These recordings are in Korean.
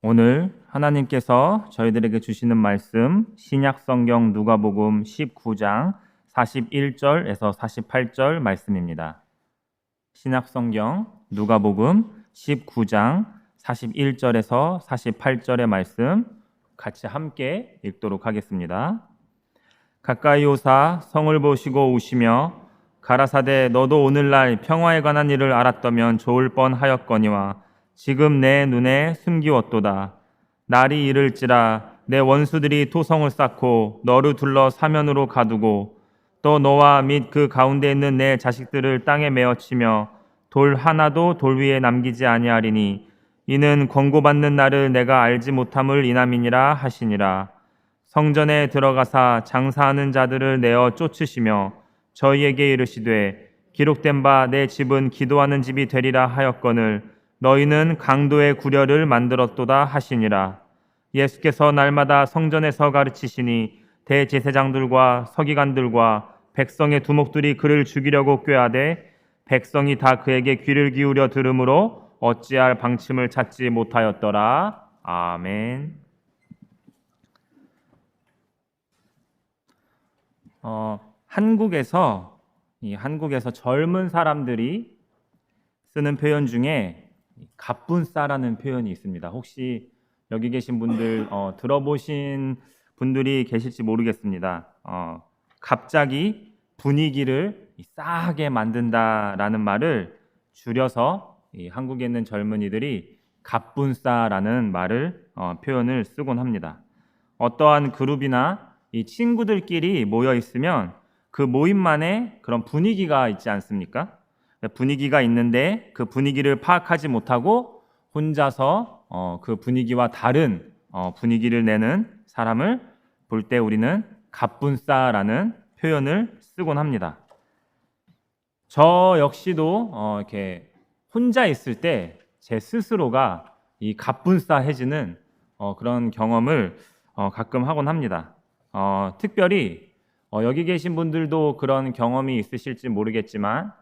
오늘 하나님께서 저희들에게 주시는 말씀 신약성경 누가복음 19장 41절에서 48절 말씀입니다. 신약성경 누가복음 19장 41절에서 48절의 말씀 같이 함께 읽도록 하겠습니다. 가까이 오사 성을 보시고 우시며 가라사대 너도 오늘날 평화에 관한 일을 알았더면 좋을 뻔하였거니와 지금 내 눈에 숨기웠도다. 날이 이를지라 내 원수들이 토성을 쌓고 너를 둘러 사면으로 가두고 또 너와 및 그 가운데 있는 내 자식들을 땅에 메어치며 돌 하나도 돌 위에 남기지 아니하리니 이는 권고받는 날을 내가 알지 못함을 인함이니라 하시니라. 성전에 들어가사 장사하는 자들을 내어 쫓으시며 저희에게 이르시되 기록된 바 내 집은 기도하는 집이 되리라 하였거늘 너희는 강도의 구려를 만들었도다 하시니라. 예수께서 날마다 성전에서 가르치시니 대제사장들과 서기관들과 백성의 두목들이 그를 죽이려고 꾀하되 백성이 다 그에게 귀를 기울여 들으므로 어찌할 방침을 찾지 못하였더라. 아멘. 한국에서 젊은 사람들이 쓰는 표현 중에 갑분싸라는 표현이 있습니다. 혹시 여기 계신 분들 들어보신 분들이 계실지 모르겠습니다. 갑자기 분위기를 싸하게 만든다라는 말을 줄여서 한국에 있는 젊은이들이 갑분싸라는 말을 표현을 쓰곤 합니다. 어떠한 그룹이나 이 친구들끼리 모여 있으면 그 모임만의 그런 분위기가 있지 않습니까? 분위기가 있는데 그 분위기를 파악하지 못하고 혼자서 그 분위기와 다른 분위기를 내는 사람을 볼 때 우리는 갑분싸라는 표현을 쓰곤 합니다. 저 역시도 이렇게 혼자 있을 때 제 스스로가 이 갑분싸해지는 그런 경험을 가끔 하곤 합니다. 특별히 여기 계신 분들도 그런 경험이 있으실지 모르겠지만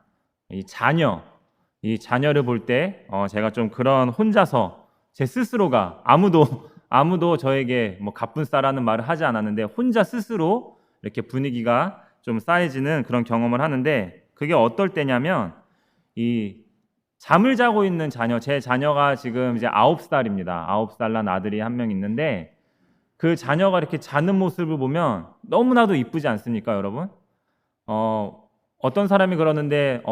이 자녀를 볼 때 제가 좀 그런 혼자서 제 스스로가 아무도 저에게 뭐 갑분싸라는 말을 하지 않았는데 혼자 스스로 이렇게 분위기가 좀 싸해지는 그런 경험을 하는데 그게 어떨 때냐면 이 잠을 자고 있는 제 자녀가 지금 이제 9살입니다. 9살 난 아들이 한 명 있는데 그 자녀가 이렇게 자는 모습을 보면 너무나도 이쁘지 않습니까, 여러분? 어떤 사람이 그러는데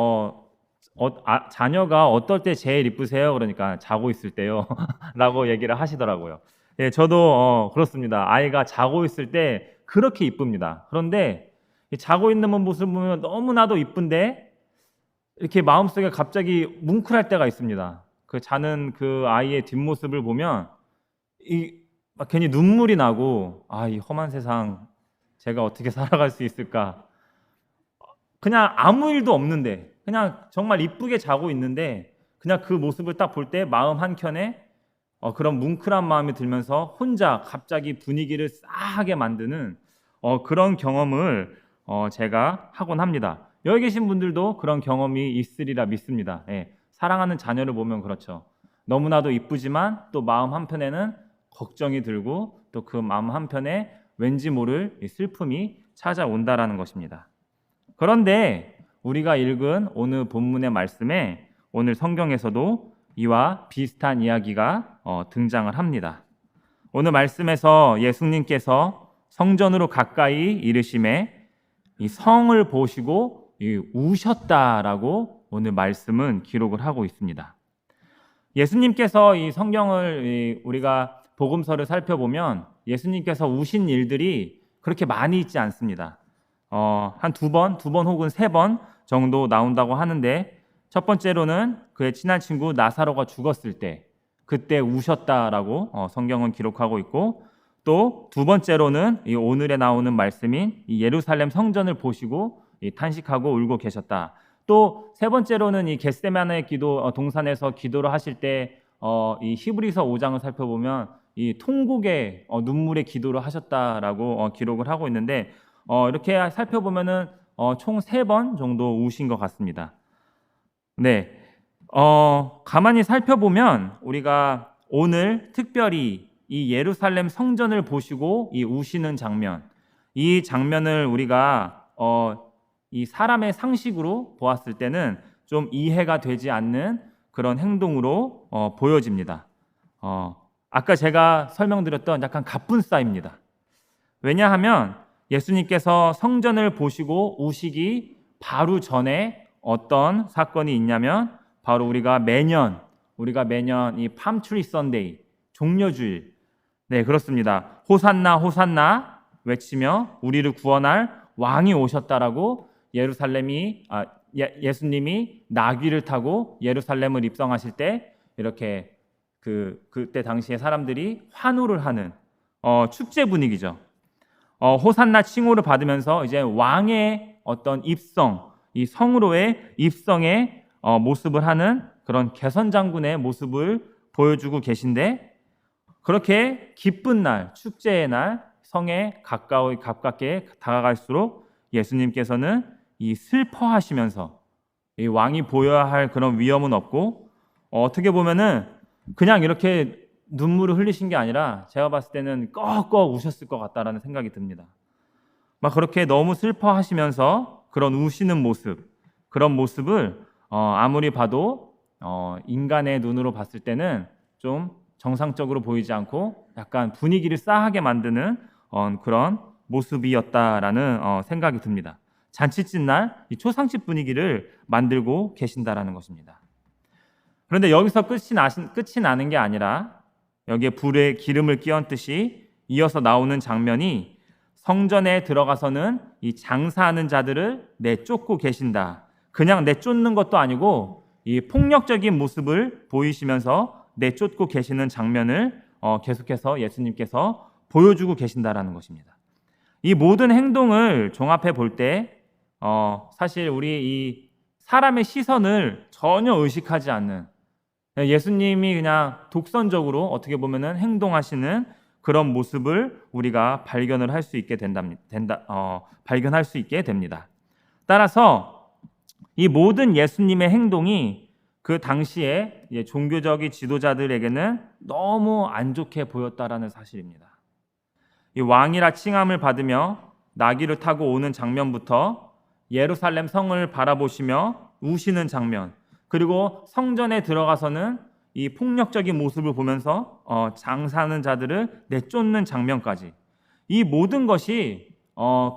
자녀가 어떨 때 제일 이쁘세요? 그러니까 자고 있을 때요 라고 얘기를 하시더라고요. 예, 저도 그렇습니다. 아이가 자고 있을 때 그렇게 이쁩니다. 그런데 자고 있는 모습을 보면 너무나도 이쁜데 이렇게 마음속에 갑자기 뭉클할 때가 있습니다. 그 자는 그 아이의 뒷모습을 보면 막 괜히 눈물이 나고 이 험한 세상 제가 어떻게 살아갈 수 있을까? 그냥 아무 일도 없는데 그냥 정말 이쁘게 자고 있는데 그냥 그 모습을 딱 볼 때 마음 한켠에 그런 뭉클한 마음이 들면서 혼자 갑자기 분위기를 싸하게 만드는 그런 경험을 제가 하곤 합니다. 여기 계신 분들도 그런 경험이 있으리라 믿습니다. 예, 사랑하는 자녀를 보면 그렇죠. 너무나도 이쁘지만 또 마음 한편에는 걱정이 들고 또 그 마음 한편에 왠지 모를 슬픔이 찾아온다라는 것입니다. 그런데 우리가 읽은 오늘 본문의 말씀에 오늘 성경에서도 이와 비슷한 이야기가 등장을 합니다. 오늘 말씀에서 예수님께서 성전으로 가까이 이르심에 이 성을 보시고 우셨다라고 오늘 말씀은 기록을 하고 있습니다. 예수님께서 이 성경을 우리가 복음서를 살펴보면 예수님께서 우신 일들이 그렇게 많이 있지 않습니다. 한 두 번 혹은 세 번 정도 나온다고 하는데 첫 번째로는 그의 친한 친구 나사로가 죽었을 때 그때 우셨다라고 성경은 기록하고 있고 또 두 번째로는 이 오늘에 나오는 말씀인 이 예루살렘 성전을 보시고 탄식하고 울고 계셨다. 또 세 번째로는 이 겟세마네 기도 동산에서 기도를 하실 때 이 히브리서 5장을 살펴보면 이 통곡의 눈물의 기도를 하셨다라고 기록을 하고 있는데 이렇게 살펴보면은 총 3번 정도 우신 것 같습니다. 네, 가만히 살펴보면 우리가 오늘 특별히 이 예루살렘 성전을 보시고 이 우시는 장면, 이 장면을 우리가 이 사람의 상식으로 보았을 때는 좀 이해가 되지 않는 그런 행동으로 보여집니다. 아까 제가 설명드렸던 약간 갑분싸입니다. 왜냐하면 예수님께서 성전을 보시고 우시기 바로 전에 어떤 사건이 있냐면 바로 우리가 매년 이 팜트리 선데이 종려주일, 네, 그렇습니다. 호산나 호산나 외치며 우리를 구원할 왕이 오셨다라고 예수님이 나귀를 타고 예루살렘을 입성하실 때 이렇게 그때 당시에 사람들이 환호를 하는 축제 분위기죠. 호산나 칭호를 받으면서 이제 왕의 어떤 입성, 이 성으로의 입성의 모습을 하는 그런 개선장군의 모습을 보여주고 계신데, 그렇게 기쁜 날, 축제의 날, 성에 가깝게 다가갈수록 예수님께서는 이 슬퍼하시면서 이 왕이 보여야 할 그런 위험은 없고, 어떻게 보면은 그냥 이렇게 눈물을 흘리신 게 아니라 제가 봤을 때는 꺽꺽 우셨을 것 같다라는 생각이 듭니다. 막 그렇게 너무 슬퍼하시면서 그런 우시는 모습, 그런 모습을 아무리 봐도 인간의 눈으로 봤을 때는 좀 정상적으로 보이지 않고 약간 분위기를 싸하게 만드는 그런 모습이었다라는 생각이 듭니다. 잔치집 날 이 초상집 분위기를 만들고 계신다라는 것입니다. 그런데 여기서 끝이 나는 게 아니라 여기에 불에 기름을 끼얹듯이 이어서 나오는 장면이 성전에 들어가서는 이 장사하는 자들을 내쫓고 계신다. 그냥 내쫓는 것도 아니고 이 폭력적인 모습을 보이시면서 내쫓고 계시는 장면을 계속해서 예수님께서 보여주고 계신다라는 것입니다. 이 모든 행동을 종합해 볼 때 사실 우리 이 사람의 시선을 전혀 의식하지 않는, 예수님이 그냥 독선적으로 어떻게 보면은 행동하시는 그런 모습을 우리가 발견할 수 있게 됩니다. 따라서 이 모든 예수님의 행동이 그 당시에 종교적인 지도자들에게는 너무 안 좋게 보였다라는 사실입니다. 이 왕이라 칭함을 받으며 나귀를 타고 오는 장면부터 예루살렘 성을 바라보시며 우시는 장면, 그리고 성전에 들어가서는 이 폭력적인 모습을 보면서 장사하는 자들을 내쫓는 장면까지, 이 모든 것이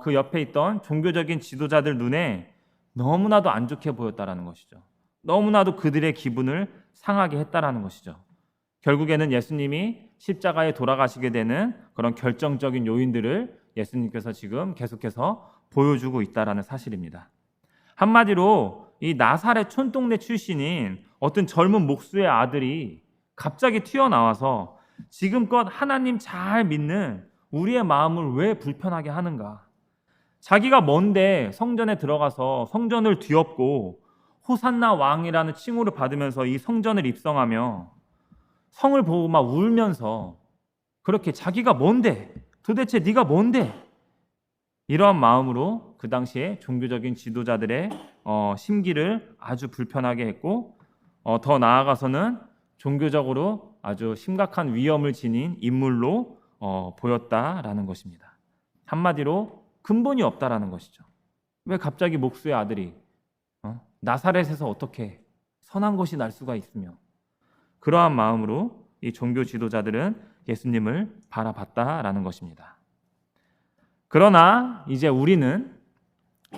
그 옆에 있던 종교적인 지도자들 눈에 너무나도 안 좋게 보였다라는 것이죠. 너무나도 그들의 기분을 상하게 했다라는 것이죠. 결국에는 예수님이 십자가에 돌아가시게 되는 그런 결정적인 요인들을 예수님께서 지금 계속해서 보여주고 있다라는 사실입니다. 한마디로 이 나사렛 촌동네 출신인 어떤 젊은 목수의 아들이 갑자기 튀어나와서 지금껏 하나님 잘 믿는 우리의 마음을 왜 불편하게 하는가? 자기가 뭔데 성전에 들어가서 성전을 뒤엎고 호산나 왕이라는 칭호를 받으면서 이 성전을 입성하며 성을 보고 막 울면서 그렇게 자기가 뭔데? 도대체 네가 뭔데? 이러한 마음으로 그 당시에 종교적인 지도자들의 심기를 아주 불편하게 했고, 더 나아가서는 종교적으로 아주 심각한 위험을 지닌 인물로 보였다라는 것입니다. 한마디로 근본이 없다라는 것이죠. 왜 갑자기 목수의 아들이 나사렛에서 어떻게 선한 것이 날 수가 있으며, 그러한 마음으로 이 종교 지도자들은 예수님을 바라봤다라는 것입니다. 그러나 이제 우리는,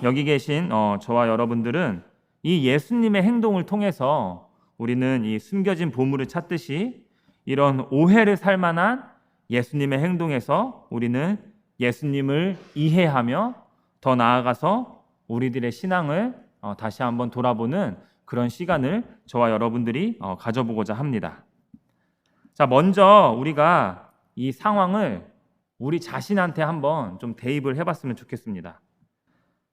여기 계신 저와 여러분들은 이 예수님의 행동을 통해서 우리는 이 숨겨진 보물을 찾듯이 이런 오해를 살 만한 예수님의 행동에서 우리는 예수님을 이해하며 더 나아가서 우리들의 신앙을 다시 한번 돌아보는 그런 시간을 저와 여러분들이 가져보고자 합니다. 자, 먼저 우리가 이 상황을 우리 자신한테 한번 좀 대입을 해봤으면 좋겠습니다.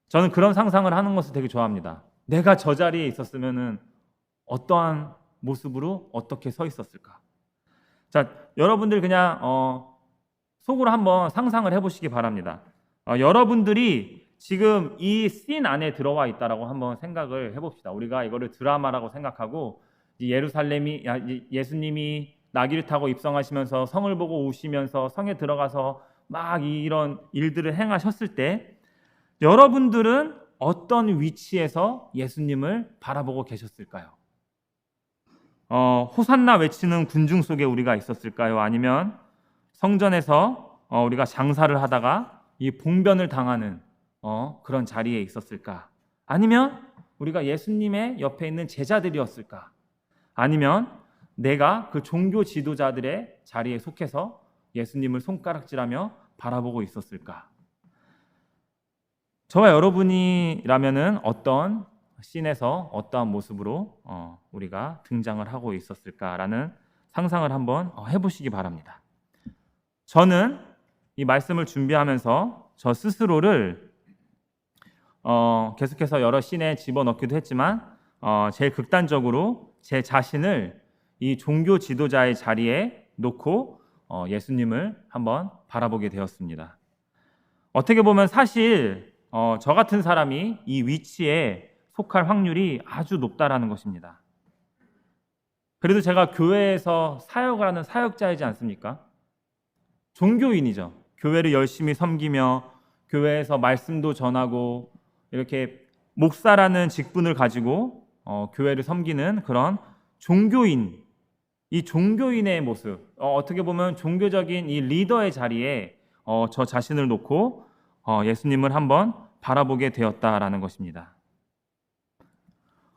저는 그런 상상을 하는 것을 되게 좋아합니다. 내가 저 자리에 있었으면은 어떠한 모습으로 어떻게 서 있었을까? 자, 여러분들 그냥 속으로 한번 상상을 해보시기 바랍니다. 여러분들이 지금 이 씬 안에 들어와 있다라고 한번 생각을 해봅시다. 우리가 이거를 드라마라고 생각하고 예수님이 나귀를 타고 입성하시면서 성을 보고 오시면서 성에 들어가서 막 이런 일들을 행하셨을 때 여러분들은 어떤 위치에서 예수님을 바라보고 계셨을까요? 호산나 외치는 군중 속에 우리가 있었을까요? 아니면 성전에서 우리가 장사를 하다가 이 봉변을 당하는 그런 자리에 있었을까? 아니면 우리가 예수님의 옆에 있는 제자들이었을까? 아니면 내가 그 종교 지도자들의 자리에 속해서 예수님을 손가락질하며 바라보고 있었을까? 저와 여러분이라면은 어떤 씬에서 어떠한 모습으로 우리가 등장을 하고 있었을까라는 상상을 한번 해보시기 바랍니다. 저는 이 말씀을 준비하면서 저 스스로를 계속해서 여러 씬에 집어넣기도 했지만 제일 극단적으로 제 자신을 이 종교 지도자의 자리에 놓고 예수님을 한번 바라보게 되었습니다. 어떻게 보면 사실 저 같은 사람이 이 위치에 속할 확률이 아주 높다라는 것입니다. 그래도 제가 교회에서 사역을 하는 사역자이지 않습니까? 종교인이죠. 교회를 열심히 섬기며 교회에서 말씀도 전하고 이렇게 목사라는 직분을 가지고 교회를 섬기는 그런 종교인, 이 종교인의 모습, 어떻게 보면 종교적인 이 리더의 자리에 저 자신을 놓고 예수님을 한번 바라보게 되었다라는 것입니다.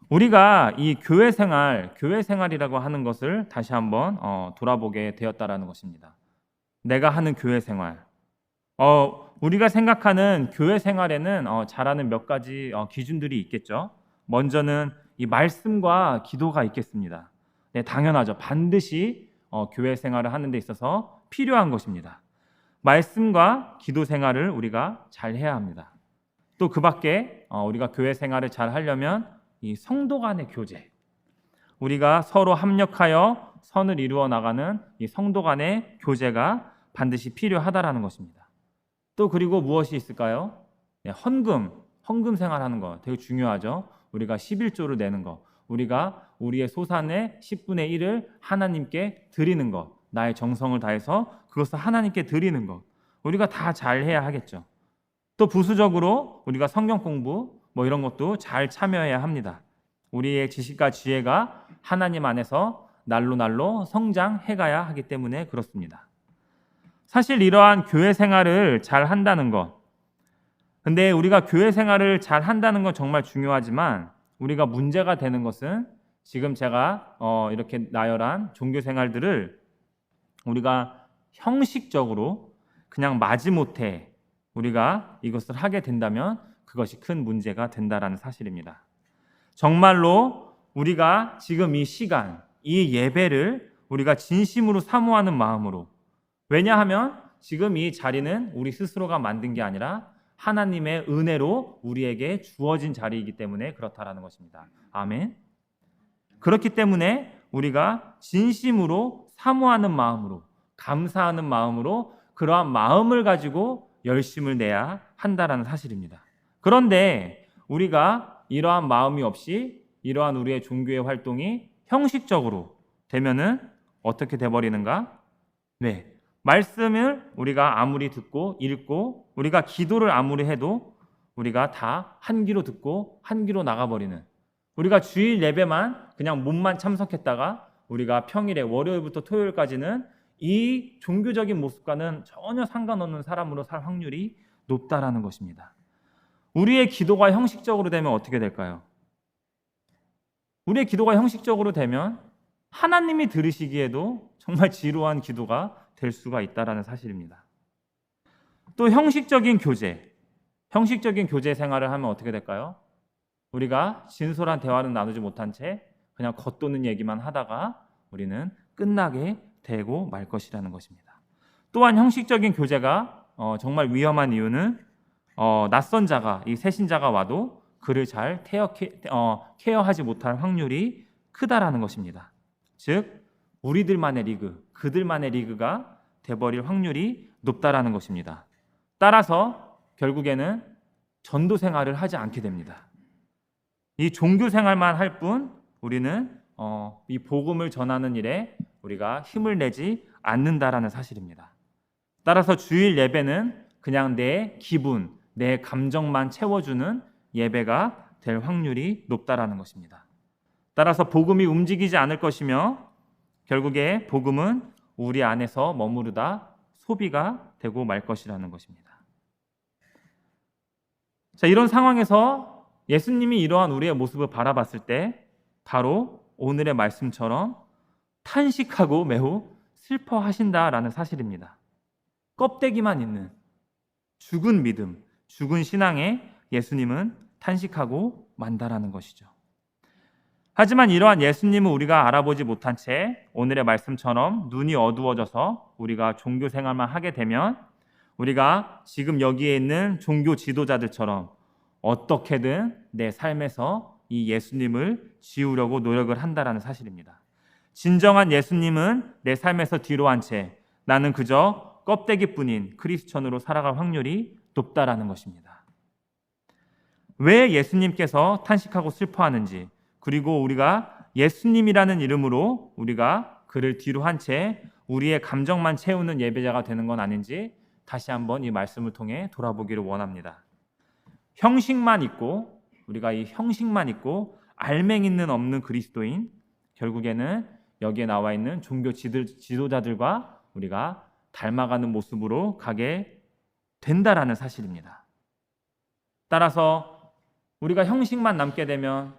우리가 이 교회 생활이라고 하는 것을 다시 한번 돌아보게 되었다라는 것입니다. 내가 하는 교회 생활. 우리가 생각하는 교회 생활에는 잘하는 몇 가지 기준들이 있겠죠. 먼저는 이 말씀과 기도가 있겠습니다. 네, 당연하죠. 반드시 교회 생활을 하는 데 있어서 필요한 것입니다. 말씀과 기도 생활을 우리가 잘 해야 합니다. 또 그 밖에 우리가 교회 생활을 잘 하려면 이 성도 간의 교제, 우리가 서로 합력하여 선을 이루어 나가는 이 성도 간의 교제가 반드시 필요하다라는 것입니다. 또 그리고 무엇이 있을까요? 네, 헌금 생활하는 거 되게 중요하죠. 우리가 11조를 내는 거, 우리가 우리의 소산의 10분의 1을 하나님께 드리는 것, 나의 정성을 다해서 그것을 하나님께 드리는 것, 우리가 다 잘해야 하겠죠. 또 부수적으로 우리가 성경 공부 이런 것도 잘 참여해야 합니다. 우리의 지식과 지혜가 하나님 안에서 날로 성장해가야 하기 때문에 그렇습니다. 사실 이러한 교회 생활을 잘 한다는 것, 근데 우리가 교회 생활을 잘 한다는 건 정말 중요하지만 우리가 문제가 되는 것은 지금 제가 이렇게 나열한 종교 생활들을 우리가 형식적으로 그냥 마지못해 우리가 이것을 하게 된다면 그것이 큰 문제가 된다라는 사실입니다. 정말로 우리가 지금 이 시간, 이 예배를 우리가 진심으로 사모하는 마음으로, 왜냐하면 지금 이 자리는 우리 스스로가 만든 게 아니라 하나님의 은혜로 우리에게 주어진 자리이기 때문에 그렇다라는 것입니다. 아멘. 그렇기 때문에 우리가 진심으로 사모하는 마음으로, 감사하는 마음으로 그러한 마음을 가지고 열심을 내야 한다라는 사실입니다. 그런데 우리가 이러한 마음이 없이 이러한 우리의 종교의 활동이 형식적으로 되면은 어떻게 돼버리는가? 네, 말씀을 우리가 아무리 듣고 읽고 우리가 기도를 아무리 해도 우리가 다 한 귀로 듣고 한 귀로 나가버리는, 우리가 주일 예배만 그냥 몸만 참석했다가 우리가 평일에 월요일부터 토요일까지는 이 종교적인 모습과는 전혀 상관없는 사람으로 살 확률이 높다라는 것입니다. 우리의 기도가 형식적으로 되면 어떻게 될까요? 우리의 기도가 형식적으로 되면 하나님이 들으시기에도 정말 지루한 기도가 될 수가 있다라는 사실입니다. 또 형식적인 교제 생활을 하면 어떻게 될까요? 우리가 진솔한 대화는 나누지 못한 채 그냥 겉도는 얘기만 하다가 우리는 끝나게 되고 말 것이라는 것입니다. 또한 형식적인 교제가 정말 위험한 이유는 낯선 자가, 이 새신자가 와도 그를 잘 케어하지 못할 확률이 크다라는 것입니다. 즉 우리들만의 리그, 그들만의 리그가 돼버릴 확률이 높다라는 것입니다. 따라서 결국에는 전도 생활을 하지 않게 됩니다. 이 종교 생활만 할 뿐 우리는 이 복음을 전하는 일에 우리가 힘을 내지 않는다라는 사실입니다. 따라서 주일 예배는 그냥 내 기분, 내 감정만 채워주는 예배가 될 확률이 높다라는 것입니다. 따라서 복음이 움직이지 않을 것이며 결국에 복음은 우리 안에서 머무르다 소비가 되고 말 것이라는 것입니다. 자, 이런 상황에서 예수님이 이러한 우리의 모습을 바라봤을 때 바로 오늘의 말씀처럼 탄식하고 매우 슬퍼하신다라는 사실입니다. 껍데기만 있는 죽은 믿음, 죽은 신앙에 예수님은 탄식하고 만다라는 것이죠. 하지만 이러한 예수님은 우리가 알아보지 못한 채 오늘의 말씀처럼 눈이 어두워져서 우리가 종교 생활만 하게 되면 우리가 지금 여기에 있는 종교 지도자들처럼 어떻게든 내 삶에서 이 예수님을 지우려고 노력을 한다라는 사실입니다. 진정한 예수님은 내 삶에서 뒤로 한 채 나는 그저 껍데기뿐인 크리스천으로 살아갈 확률이 높다라는 것입니다. 왜 예수님께서 탄식하고 슬퍼하는지, 그리고 우리가 예수님이라는 이름으로 우리가 그를 뒤로 한 채 우리의 감정만 채우는 예배자가 되는 건 아닌지 다시 한번 이 말씀을 통해 돌아보기를 원합니다. 형식만 있고 우리가 이 형식만 있고 알맹이는 없는 그리스도인, 결국에는 여기에 나와 있는 종교 지도자들과 우리가 닮아가는 모습으로 가게 된다라는 사실입니다. 따라서 우리가 형식만 남게 되면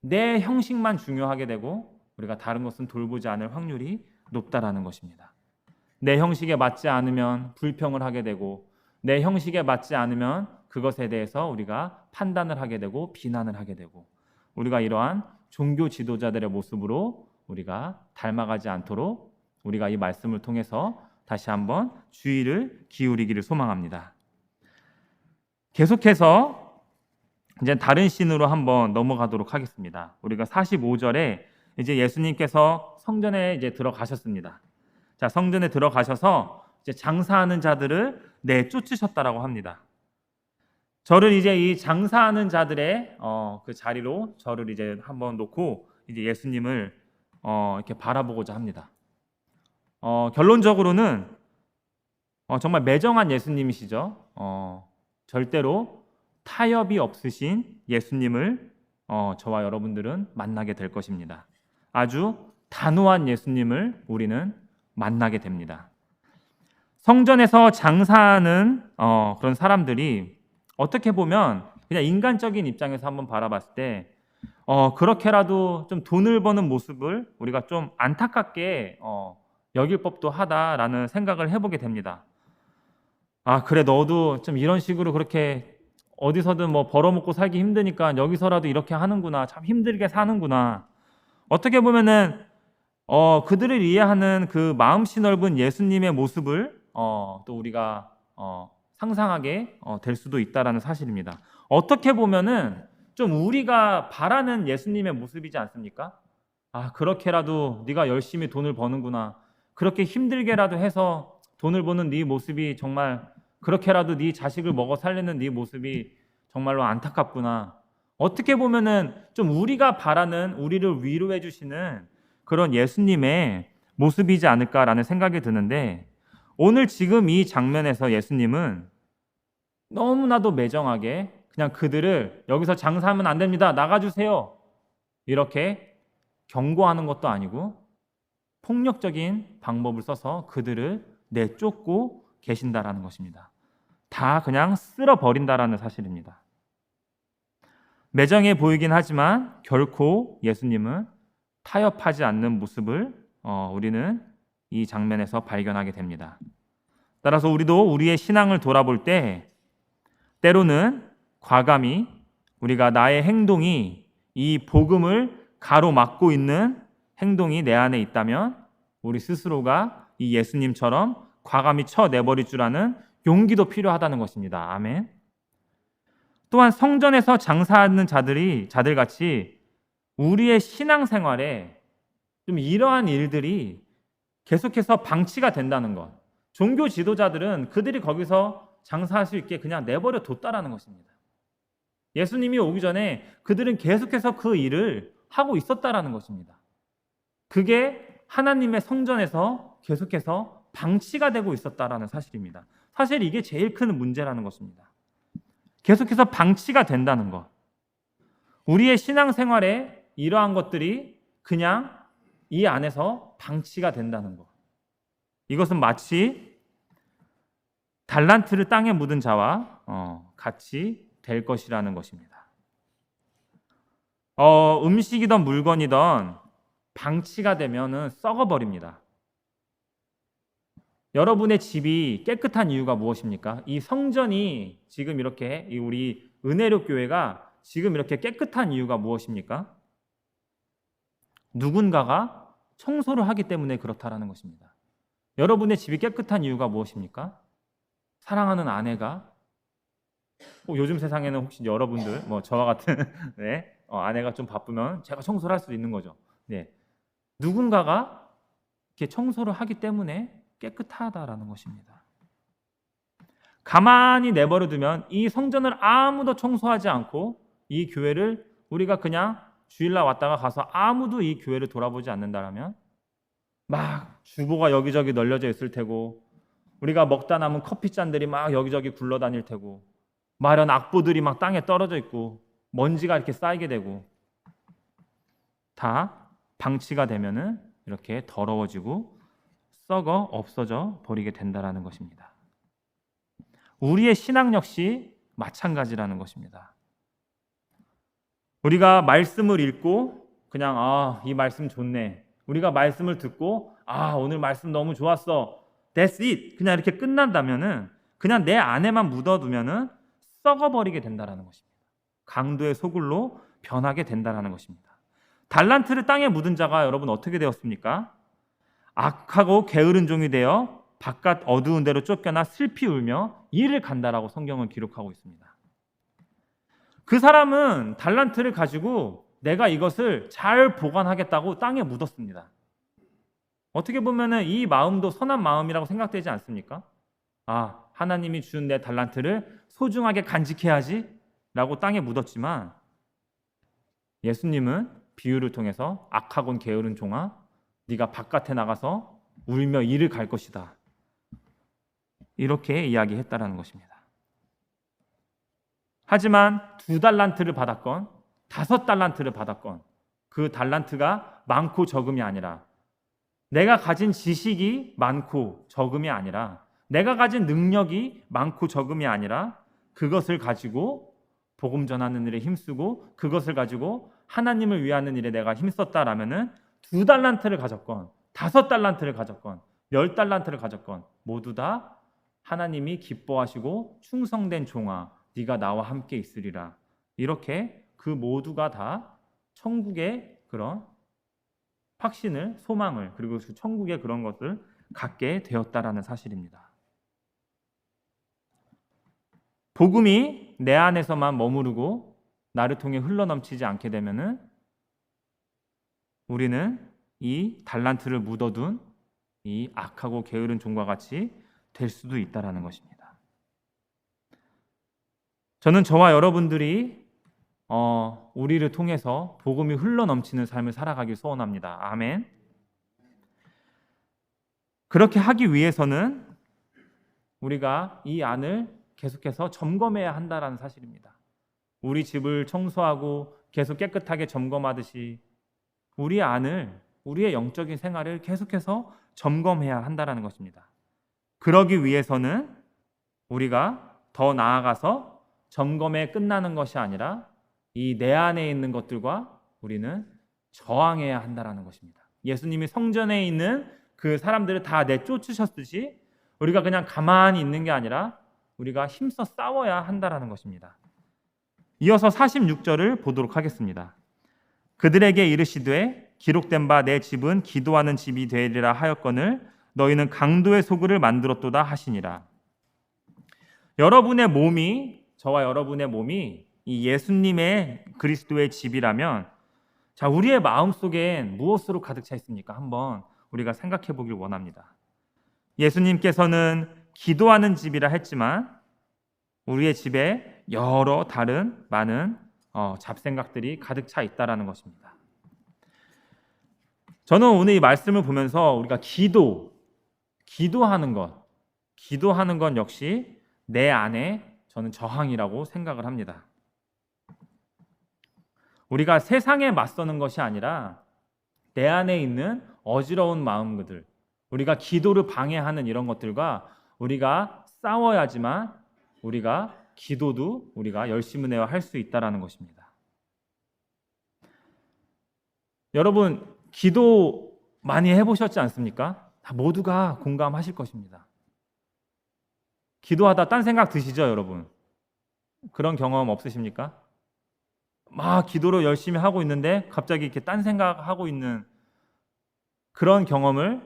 내 형식만 중요하게 되고 우리가 다른 것은 돌보지 않을 확률이 높다라는 것입니다. 내 형식에 맞지 않으면 불평을 하게 되고 내 형식에 맞지 않으면 그것에 대해서 우리가 판단을 하게 되고 비난을 하게 되고 우리가 이러한 종교 지도자들의 모습으로 우리가 닮아가지 않도록 우리가 이 말씀을 통해서 다시 한번 주의를 기울이기를 소망합니다. 계속해서 이제 다른 씬으로 한번 넘어가도록 하겠습니다. 우리가 45절에 이제 예수님께서 성전에 이제 들어가셨습니다. 자, 성전에 들어가셔서 이제 장사하는 자들을 내쫓으셨다라고 합니다. 저를 이제 이 장사하는 자들의 그 자리로 저를 이제 한번 놓고 이제 예수님을 이렇게 바라보고자 합니다. 결론적으로는 정말 매정한 예수님이시죠. 절대로 타협이 없으신 예수님을 저와 여러분들은 만나게 될 것입니다. 아주 단호한 예수님을 우리는 만나게 됩니다. 성전에서 장사하는 그런 사람들이 어떻게 보면 그냥 인간적인 입장에서 한번 바라봤을 때 그렇게라도 좀 돈을 버는 모습을 우리가 좀 안타깝게 여길 법도 하다라는 생각을 해보게 됩니다. 아, 그래, 너도 좀 이런 식으로 그렇게 어디서든 뭐 벌어먹고 살기 힘드니까 여기서라도 이렇게 하는구나, 참 힘들게 사는구나. 어떻게 보면은 그들을 이해하는 그 마음씨 넓은 예수님의 모습을 또 우리가 상상하게 될 수도 있다라는 사실입니다. 어떻게 보면은 좀 우리가 바라는 예수님의 모습이지 않습니까? 아, 그렇게라도 네가 열심히 돈을 버는구나. 그렇게 힘들게라도 해서 돈을 버는 네 모습이 정말 그렇게라도 네 자식을 먹어 살리는 네 모습이 정말로 안타깝구나. 어떻게 보면은 좀 우리가 바라는 우리를 위로해 주시는 그런 예수님의 모습이지 않을까라는 생각이 드는데 오늘 지금 이 장면에서 예수님은 너무나도 매정하게 그냥 그들을 여기서 장사하면 안 됩니다. 나가주세요. 이렇게 경고하는 것도 아니고 폭력적인 방법을 써서 그들을 내쫓고 계신다라는 것입니다. 다 그냥 쓸어버린다라는 사실입니다. 매정해 보이긴 하지만 결코 예수님은 타협하지 않는 모습을 우리는 이 장면에서 발견하게 됩니다. 따라서 우리도 우리의 신앙을 돌아볼 때 때로는 과감히 우리가 나의 행동이 이 복음을 가로막고 있는 행동이 내 안에 있다면 우리 스스로가 이 예수님처럼 과감히 쳐내버릴 줄 아는 용기도 필요하다는 것입니다. 아멘. 또한 성전에서 장사하는 자들같이 우리의 신앙생활에 좀 이러한 일들이 계속해서 방치가 된다는 것. 종교 지도자들은 그들이 거기서 장사할 수 있게 그냥 내버려 뒀다라는 것입니다. 예수님이 오기 전에 그들은 계속해서 그 일을 하고 있었다라는 것입니다. 그게 하나님의 성전에서 계속해서 방치가 되고 있었다라는 사실입니다. 사실 이게 제일 큰 문제라는 것입니다. 계속해서 방치가 된다는 것. 우리의 신앙생활에 이러한 것들이 그냥 이 안에서 방치가 된다는 것. 이것은 마치 달란트를 땅에 묻은 자와 같이 될 것이라는 것입니다. 음식이든 물건이든 방치가 되면은 썩어버립니다. 여러분의 집이 깨끗한 이유가 무엇입니까? 이 성전이 지금 이렇게 우리 은혜로 교회가 지금 이렇게 깨끗한 이유가 무엇입니까? 누군가가 청소를 하기 때문에 그렇다라는 것입니다. 여러분의 집이 깨끗한 이유가 무엇입니까? 사랑하는 아내가 요즘 세상에는 혹시 여러분들 저와 같은 네, 아내가 좀 바쁘면 제가 청소를 할 수도 있는 거죠. 네. 누군가가 이렇게 청소를 하기 때문에 깨끗하다라는 것입니다. 가만히 내버려 두면 이 성전을 아무도 청소하지 않고 이 교회를 우리가 그냥 주일날 왔다가 가서 아무도 이 교회를 돌아보지 않는다라면 막 주보가 여기저기 널려져 있을 테고 우리가 먹다 남은 커피잔들이 막 여기저기 굴러다닐 테고 마련 악보들이 막 땅에 떨어져 있고 먼지가 이렇게 쌓이게 되고 다 방치가 되면은 이렇게 더러워지고 썩어 없어져 버리게 된다라는 것입니다. 우리의 신앙 역시 마찬가지라는 것입니다. 우리가 말씀을 읽고 그냥 이 말씀 좋네. 우리가 말씀을 듣고 오늘 말씀 너무 좋았어. That's it. 그냥 이렇게 끝난다면은 그냥 내 안에만 묻어두면은 썩어버리게 된다라는 것입니다. 강도의 소굴로 변하게 된다라는 것입니다. 달란트를 땅에 묻은 자가 여러분 어떻게 되었습니까? 악하고 게으른 종이 되어 바깥 어두운 데로 쫓겨나 슬피 울며 이를 간다라고 성경은 기록하고 있습니다. 그 사람은 달란트를 가지고 내가 이것을 잘 보관하겠다고 땅에 묻었습니다. 어떻게 보면은 이 마음도 선한 마음이라고 생각되지 않습니까? 하나님이 준 내 달란트를 소중하게 간직해야지 라고 땅에 묻었지만 예수님은 비유를 통해서 악하고 게으른 종아 네가 바깥에 나가서 울며 이를 갈 것이다. 이렇게 이야기했다라는 것입니다. 하지만 2달란트를 받았건 5달란트를 받았건 그 달란트가 많고 적음이 아니라 내가 가진 지식이 많고 적음이 아니라 내가 가진 능력이 많고 적음이 아니라 그것을 가지고 복음 전하는 일에 힘쓰고 그것을 가지고 하나님을 위하는 일에 내가 힘썼다라면은 2달란트를 가졌건 5달란트를 가졌건 10달란트를 가졌건 모두 다 하나님이 기뻐하시고 충성된 종아 네가 나와 함께 있으리라. 이렇게 그 모두가 다 천국의 그런 확신을, 소망을 그리고 천국의 그런 것을 갖게 되었다라는 사실입니다. 복음이 내 안에서만 머무르고 나를 통해 흘러넘치지 않게 되면은 우리는 이 달란트를 묻어둔 이 악하고 게으른 종과 같이 될 수도 있다라는 것입니다. 저는 저와 여러분들이 우리를 통해서 복음이 흘러넘치는 삶을 살아가길 소원합니다. 아멘. 그렇게 하기 위해서는 우리가 이 안을 계속해서 점검해야 한다는 사실입니다. 우리 집을 청소하고 계속 깨끗하게 점검하듯이 우리 안을, 우리의 영적인 생활을 계속해서 점검해야 한다는 것입니다. 그러기 위해서는 우리가 더 나아가서 점검에 끝나는 것이 아니라 이 내 안에 있는 것들과 우리는 저항해야 한다는 것입니다. 예수님이 성전에 있는 그 사람들을 다 내쫓으셨듯이 우리가 그냥 가만히 있는 게 아니라 우리가 힘써 싸워야 한다는 것입니다. 이어서 46절을 보도록 하겠습니다. 그들에게 이르시되 기록된 바 내 집은 기도하는 집이 되리라 하였거늘 너희는 강도의 소굴을 만들었도다 하시니라. 여러분의 몸이, 저와 여러분의 몸이 이 예수님의 그리스도의 집이라면 자, 우리의 마음속엔 무엇으로 가득 차 있습니까? 한번 우리가 생각해 보길 원합니다. 예수님께서는 기도하는 집이라 했지만 우리의 집에 여러 다른 많은 잡생각들이 가득 차 있다라는 것입니다. 저는 오늘 이 말씀을 보면서 우리가 기도하는 것 역시 내 안에 저는 저항이라고 생각을 합니다. 우리가 세상에 맞서는 것이 아니라 내 안에 있는 어지러운 마음들, 우리가 기도를 방해하는 이런 것들과 우리가 싸워야지만 우리가 기도도 우리가 열심히 내어 할 수 있다라는 것입니다. 여러분, 기도 많이 해보셨지 않습니까? 다 모두가 공감하실 것입니다. 기도하다 딴 생각 드시죠, 여러분? 그런 경험 없으십니까? 막 기도를 열심히 하고 있는데 갑자기 이렇게 딴 생각하고 있는 그런 경험을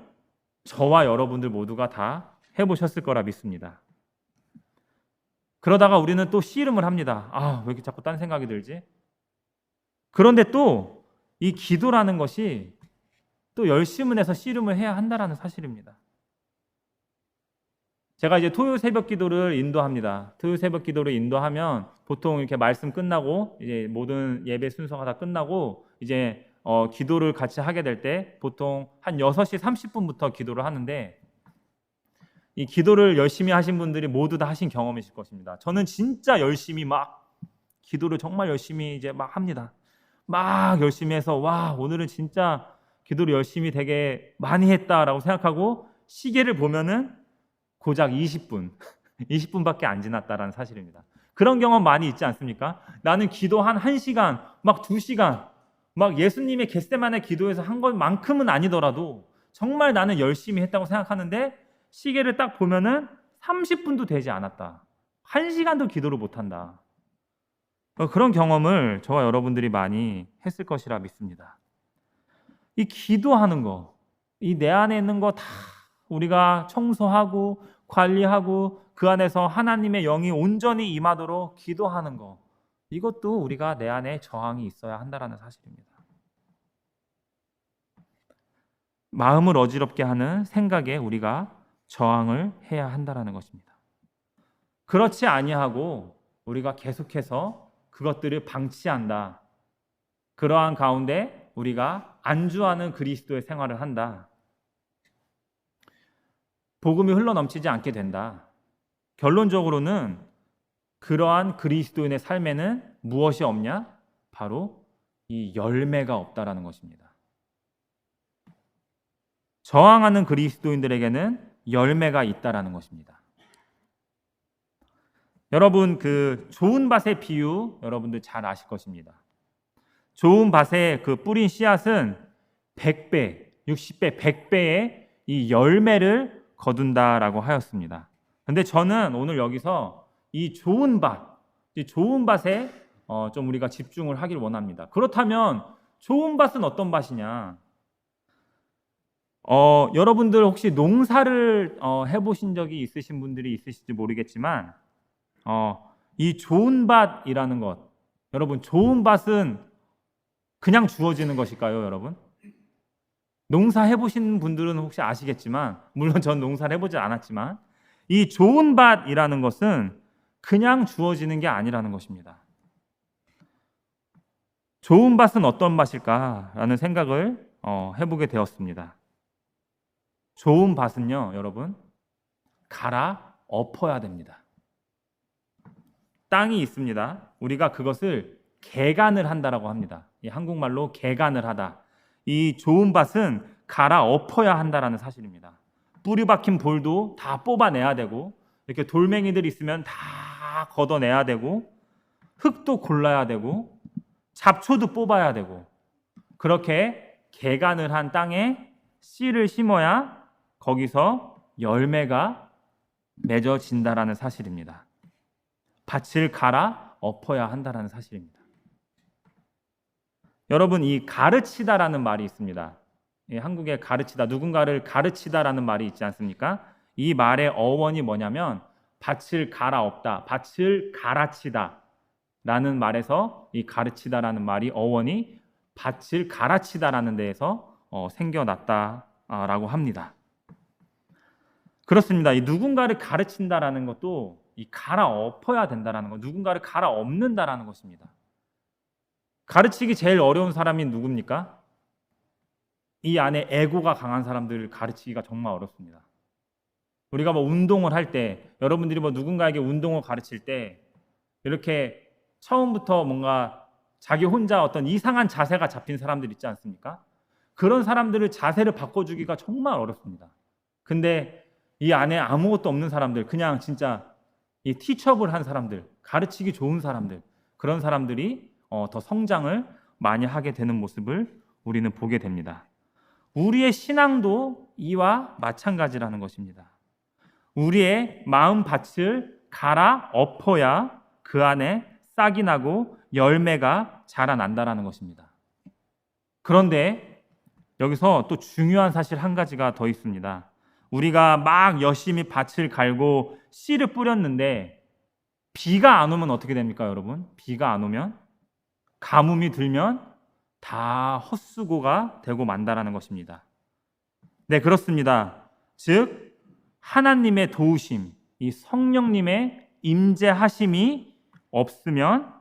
저와 여러분들 모두가 다 해보셨을 거라 믿습니다. 그러다가 우리는 또 씨름을 합니다. 왜 이렇게 자꾸 딴 생각이 들지? 그런데 또 이 기도라는 것이 또 열심을 내서 씨름을 해야 한다라는 사실입니다. 제가 이제 토요 새벽 기도를 인도합니다. 토요 새벽 기도를 인도하면 보통 이렇게 말씀 끝나고 이제 모든 예배 순서가 다 끝나고 이제 기도를 같이 하게 될 때 보통 한 6시 30분부터 기도를 하는데, 이 기도를 열심히 하신 분들이 모두 다 하신 경험이실 것입니다. 저는 진짜 열심히 막 기도를 정말 열심히 이제 막 합니다. 막 열심히 해서 오늘은 진짜 기도를 열심히 되게 많이 했다라고 생각하고 시계를 보면은 고작 20분밖에 안 지났다라는 사실입니다. 그런 경험 많이 있지 않습니까? 나는 기도 한 1시간, 막 2시간, 막 예수님의 겟세마네 기도에서 한 것만큼은 아니더라도 정말 나는 열심히 했다고 생각하는데 시계를 딱 보면은 30분도 되지 않았다. 1시간도 기도를 못한다. 그런 경험을 저와 여러분들이 많이 했을 것이라 믿습니다. 이 기도하는 거, 이 내 안에 있는 거 다 우리가 청소하고 관리하고 그 안에서 하나님의 영이 온전히 임하도록 기도하는 거, 이것도 우리가 내 안에 저항이 있어야 한다는 사실입니다. 마음을 어지럽게 하는 생각에 우리가 저항을 해야 한다는 것입니다. 그렇지 아니하고 우리가 계속해서 그것들을 방치한다. 그러한 가운데 우리가 안주하는 그리스도의 생활을 한다. 복음이 흘러넘치지 않게 된다. 결론적으로는 그러한 그리스도인의 삶에는 무엇이 없냐? 바로 이 열매가 없다라는 것입니다. 저항하는 그리스도인들에게는 열매가 있다라는 것입니다. 여러분, 그 좋은 밭의 비유 여러분들 잘 아실 것입니다. 좋은 밭에 그 뿌린 씨앗은 100배, 60배, 100배의 이 열매를 거둔다라고 하였습니다. 근데 저는 오늘 여기서 이 좋은 밭에 좀 우리가 집중을 하길 원합니다. 그렇다면 좋은 밭은 어떤 밭이냐? 여러분들 혹시 농사를 해보신 적이 있으신 분들이 있으실지 모르겠지만 이 좋은 밭이라는 것, 여러분, 좋은 밭은 그냥 주어지는 것일까요, 여러분? 농사 해보신 분들은 혹시 아시겠지만, 물론 전 농사를 해보지 않았지만 이 좋은 밭이라는 것은 그냥 주어지는 게 아니라는 것입니다. 좋은 밭은 어떤 밭일까라는 생각을 해보게 되었습니다. 좋은 밭은요, 여러분, 갈아 엎어야 됩니다. 땅이 있습니다. 우리가 그것을 개간을 한다라고 합니다. 이 한국말로 개간을 하다. 이 좋은 밭은 갈아 엎어야 한다라는 사실입니다. 뿌리 박힌 볼도 다 뽑아내야 되고, 이렇게 돌멩이들 있으면 다 걷어내야 되고, 흙도 골라야 되고, 잡초도 뽑아야 되고, 그렇게 개간을 한 땅에 씨를 심어야 거기서 열매가 맺어진다라는 사실입니다. 밭을 갈아 엎어야 한다라는 사실입니다. 여러분, 이 가르치다라는 말이 있습니다. 한국에 가르치다, 누군가를 가르치다라는 말이 있지 않습니까? 이 말의 어원이 뭐냐면 밭을 갈아 엎다, 밭을 갈아치다 라는 말에서 이 가르치다라는 말이 어원이 밭을 갈아치다라는 데에서 생겨났다라고 합니다. 그렇습니다. 이 누군가를 가르친다라는 것도 이 갈아 엎어야 된다라는 것, 누군가를 갈아 엎는다라는 것입니다. 가르치기 제일 어려운 사람이 누굽니까? 이 안에 에고가 강한 사람들을 가르치기가 정말 어렵습니다. 우리가 뭐 운동을 할 때, 여러분들이 뭐 누군가에게 운동을 가르칠 때 이렇게 처음부터 뭔가 자기 혼자 어떤 이상한 자세가 잡힌 사람들 있지 않습니까? 그런 사람들을 자세를 바꿔주기가 정말 어렵습니다. 근데 이 안에 아무것도 없는 사람들, 그냥 진짜 이 티처블한 사람들, 가르치기 좋은 사람들, 그런 사람들이 더 성장을 많이 하게 되는 모습을 우리는 보게 됩니다. 우리의 신앙도 이와 마찬가지라는 것입니다. 우리의 마음밭을 갈아 엎어야 그 안에 싹이 나고 열매가 자라난다라는 것입니다. 그런데 여기서 또 중요한 사실 한 가지가 더 있습니다. 우리가 막 열심히 밭을 갈고 씨를 뿌렸는데 비가 안 오면 어떻게 됩니까, 여러분? 비가 안 오면, 가뭄이 들면 다 헛수고가 되고 만다라는 것입니다. 네, 그렇습니다. 즉 하나님의 도우심, 이 성령님의 임재하심이 없으면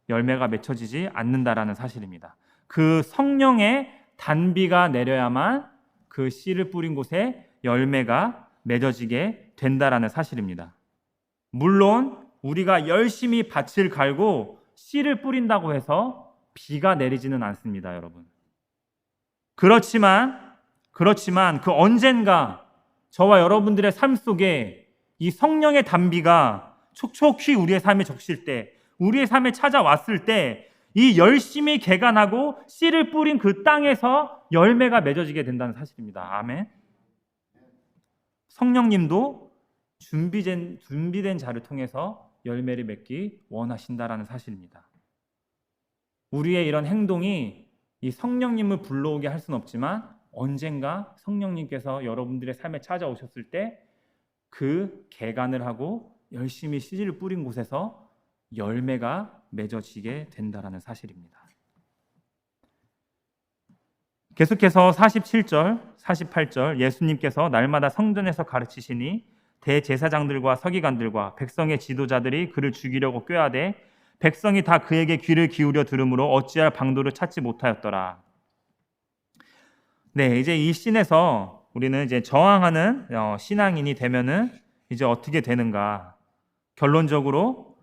열매가 맺혀지지 않는다라는 사실입니다. 그 성령의 단비가 내려야만 그 씨를 뿌린 곳에 열매가 맺어지게 된다라는 사실입니다. 물론 우리가 열심히 밭을 갈고 씨를 뿌린다고 해서 비가 내리지는 않습니다, 여러분. 그렇지만 그 언젠가 저와 여러분들의 삶 속에 이 성령의 단비가 촉촉히 우리의 삶에 적실 때, 우리의 삶에 찾아왔을 때 이 열심히 개간하고 씨를 뿌린 그 땅에서 열매가 맺어지게 된다는 사실입니다. 아멘. 성령님도 준비된 자를 통해서 열매를 맺기 원하신다라는 사실입니다. 우리의 이런 행동이 이 성령님을 불러오게 할 수는 없지만 언젠가 성령님께서 여러분들의 삶에 찾아오셨을 때 그 개간을 하고 열심히 씨를 뿌린 곳에서 열매가 맺어지게 된다라는 사실입니다. 계속해서 47절, 48절 예수님께서 날마다 성전에서 가르치시니 대제사장들과 서기관들과 백성의 지도자들이 그를 죽이려고 꾀하되 백성이 다 그에게 귀를 기울여 들으므로 어찌할 방도를 찾지 못하였더라. 네, 이제 이 씬에서 우리는 이제 저항하는 신앙인이 되면은 이제 어떻게 되는가? 결론적으로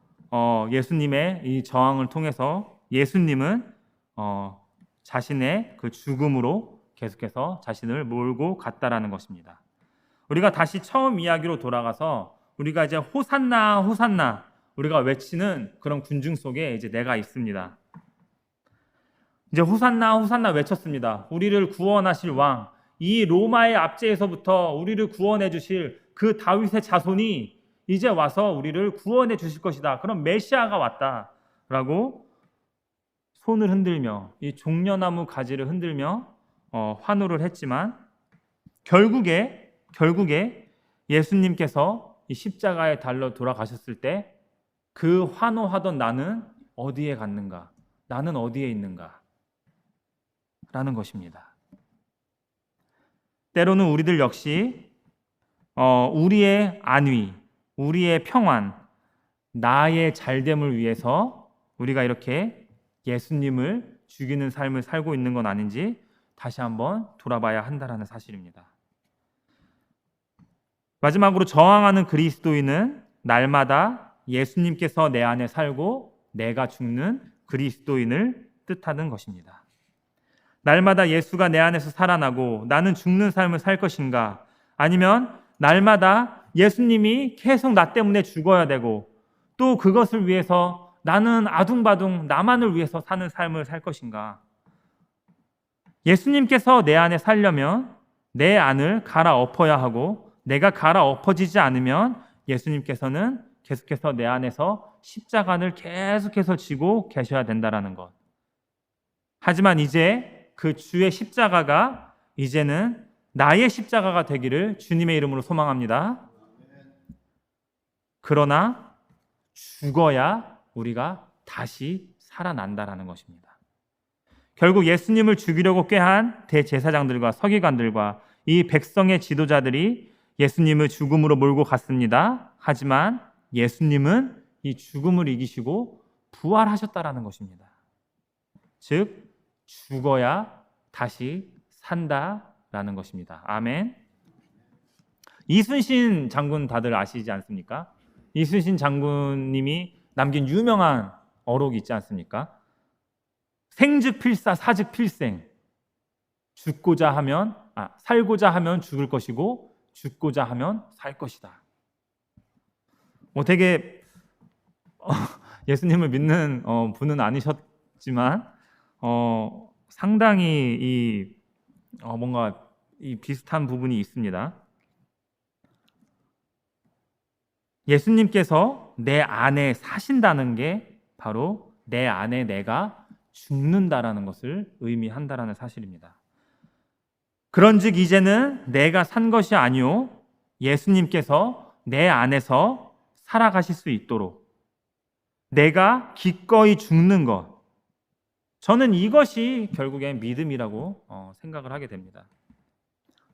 예수님의 이 저항을 통해서 예수님은 자신의 그 죽음으로 계속해서 자신을 몰고 갔다라는 것입니다. 우리가 다시 처음 이야기로 돌아가서 우리가 이제 호산나 호산나 우리가 외치는 그런 군중 속에 이제 내가 있습니다. 이제 호산나 호산나 외쳤습니다. 우리를 구원하실 왕, 이 로마의 압제에서부터 우리를 구원해 주실 그 다윗의 자손이 이제 와서 우리를 구원해 주실 것이다. 그럼 메시아가 왔다라고 손을 흔들며 이 종려나무 가지를 흔들며 환호를 했지만 결국에 예수님께서 이 십자가에 달려 돌아가셨을 때 그 환호하던 나는 어디에 갔는가? 나는 어디에 있는가? 라는 것입니다. 때로는 우리들 역시 우리의 안위, 우리의 평안, 나의 잘됨을 위해서 우리가 이렇게 예수님을 죽이는 삶을 살고 있는 건 아닌지 다시 한번 돌아봐야 한다는 사실입니다. 마지막으로 저항하는 그리스도인은 날마다 예수님께서 내 안에 살고 내가 죽는 그리스도인을 뜻하는 것입니다. 날마다 예수가 내 안에서 살아나고 나는 죽는 삶을 살 것인가? 아니면 날마다 예수님이 계속 나 때문에 죽어야 되고 또 그것을 위해서 나는 아둥바둥 나만을 위해서 사는 삶을 살 것인가? 예수님께서 내 안에 살려면 내 안을 갈아엎어야 하고 내가 갈아엎어지지 않으면 예수님께서는 계속해서 내 안에서 십자가를 계속해서 지고 계셔야 된다라는 것. 하지만 이제 그 주의 십자가가 이제는 나의 십자가가 되기를 주님의 이름으로 소망합니다. 그러나 죽어야 우리가 다시 살아난다라는 것입니다. 결국 예수님을 죽이려고 꾀한 대제사장들과 서기관들과 이 백성의 지도자들이 예수님을 죽음으로 몰고 갔습니다. 하지만 예수님은 이 죽음을 이기시고 부활하셨다라는 것입니다. 즉 죽어야 다시 산다라는 것입니다. 아멘. 이순신 장군 다들 아시지 않습니까? 이순신 장군님이 남긴 유명한 어록이 있지 않습니까? 생즉 필사, 사즉 필생. 살고자 하면 죽을 것이고 죽고자 하면 살 것이다. 되게 예수님을 믿는 분은 아니셨지만 상당히 뭔가 이 비슷한 부분이 있습니다. 예수님께서 내 안에 사신다는 게 바로 내 안에 내가 죽는다라는 것을 의미한다라는 사실입니다. 그런즉 이제는 내가 산 것이 아니요 예수님께서 내 안에서 살아가실 수 있도록 내가 기꺼이 죽는 것, 저는 이것이 결국엔 믿음이라고 생각을 하게 됩니다.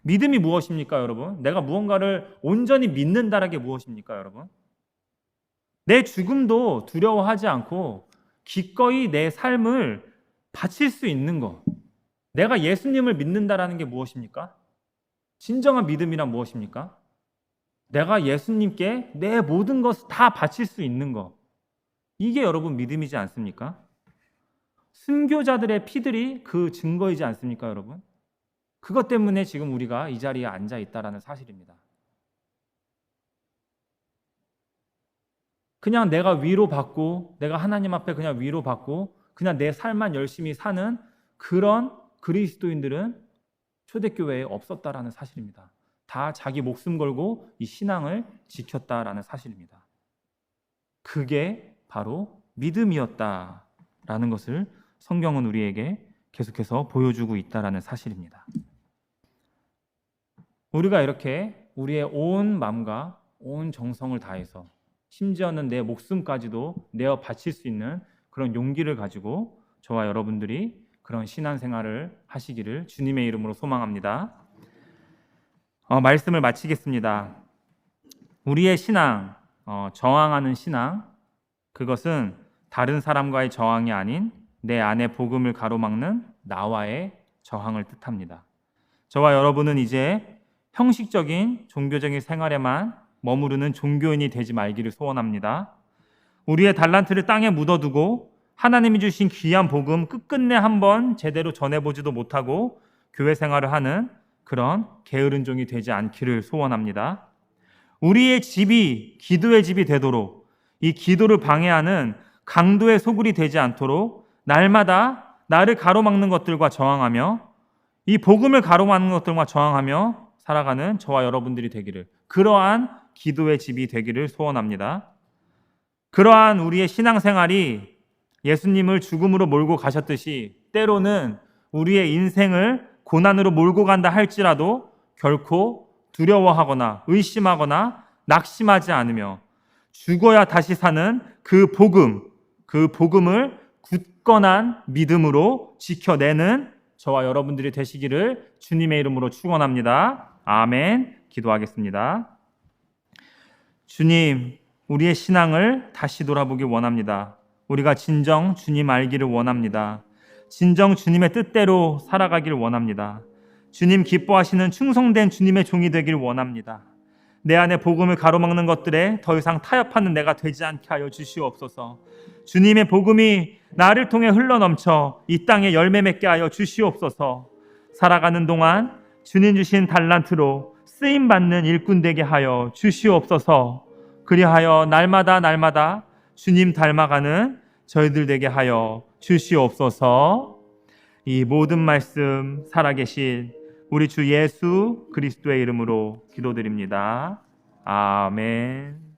믿음이 무엇입니까, 여러분? 내가 무언가를 온전히 믿는다라는 게 무엇입니까, 여러분? 내 죽음도 두려워하지 않고 기꺼이 내 삶을 바칠 수 있는 것. 내가 예수님을 믿는다라는 게 무엇입니까? 진정한 믿음이란 무엇입니까? 내가 예수님께 내 모든 것을 다 바칠 수 있는 것. 이게 여러분 믿음이지 않습니까? 순교자들의 피들이 그 증거이지 않습니까, 여러분? 그것 때문에 지금 우리가 이 자리에 앉아 있다라는 사실입니다. 그냥 내가 위로받고, 내가 하나님 앞에 그냥 위로받고, 그냥 내 삶만 열심히 사는 그런 그리스도인들은 초대교회에 없었다라는 사실입니다. 다 자기 목숨 걸고 이 신앙을 지켰다라는 사실입니다. 그게 바로 믿음이었다라는 것을 성경은 우리에게 계속해서 보여주고 있다라는 사실입니다. 우리가 이렇게 우리의 온 마음과 온 정성을 다해서 심지어는 내 목숨까지도 내어 바칠 수 있는 그런 용기를 가지고 저와 여러분들이 그런 신앙생활을 하시기를 주님의 이름으로 소망합니다. 말씀을 마치겠습니다. 우리의 신앙, 저항하는 신앙, 그것은 다른 사람과의 저항이 아닌 내 안에 복음을 가로막는 나와의 저항을 뜻합니다. 저와 여러분은 이제 형식적인 종교적인 생활에만 머무르는 종교인이 되지 말기를 소원합니다. 우리의 달란트를 땅에 묻어두고 하나님이 주신 귀한 복음 끝끝내 한번 제대로 전해보지도 못하고 교회 생활을 하는 그런 게으른 종이 되지 않기를 소원합니다. 우리의 집이 기도의 집이 되도록, 이 기도를 방해하는 강도의 소굴이 되지 않도록 날마다 나를 가로막는 것들과 저항하며 이 복음을 가로막는 것들과 저항하며 살아가는 저와 여러분들이 되기를, 그러한 기도의 집이 되기를 소원합니다. 그러한 우리의 신앙생활이 예수님을 죽음으로 몰고 가셨듯이 때로는 우리의 인생을 고난으로 몰고 간다 할지라도 결코 두려워하거나 의심하거나 낙심하지 않으며 죽어야 다시 사는 그 복음을 굳건한 믿음으로 지켜내는 저와 여러분들이 되시기를 주님의 이름으로 축원합니다. 아멘. 기도하겠습니다. 주님, 우리의 신앙을 다시 돌아보기 원합니다. 우리가 진정 주님 알기를 원합니다. 진정 주님의 뜻대로 살아가기를 원합니다. 주님 기뻐하시는 충성된 주님의 종이 되기를 원합니다. 내 안에 복음을 가로막는 것들에 더 이상 타협하는 내가 되지 않게 하여 주시옵소서. 주님의 복음이 나를 통해 흘러넘쳐 이 땅에 열매 맺게 하여 주시옵소서. 살아가는 동안 주님 주신 달란트로 쓰임받는 일꾼 되게 하여 주시옵소서. 그리하여 날마다 주님 닮아가는 저희들 되게 하여 주시옵소서. 이 모든 말씀 살아계신 우리 주 예수 그리스도의 이름으로 기도드립니다. 아멘.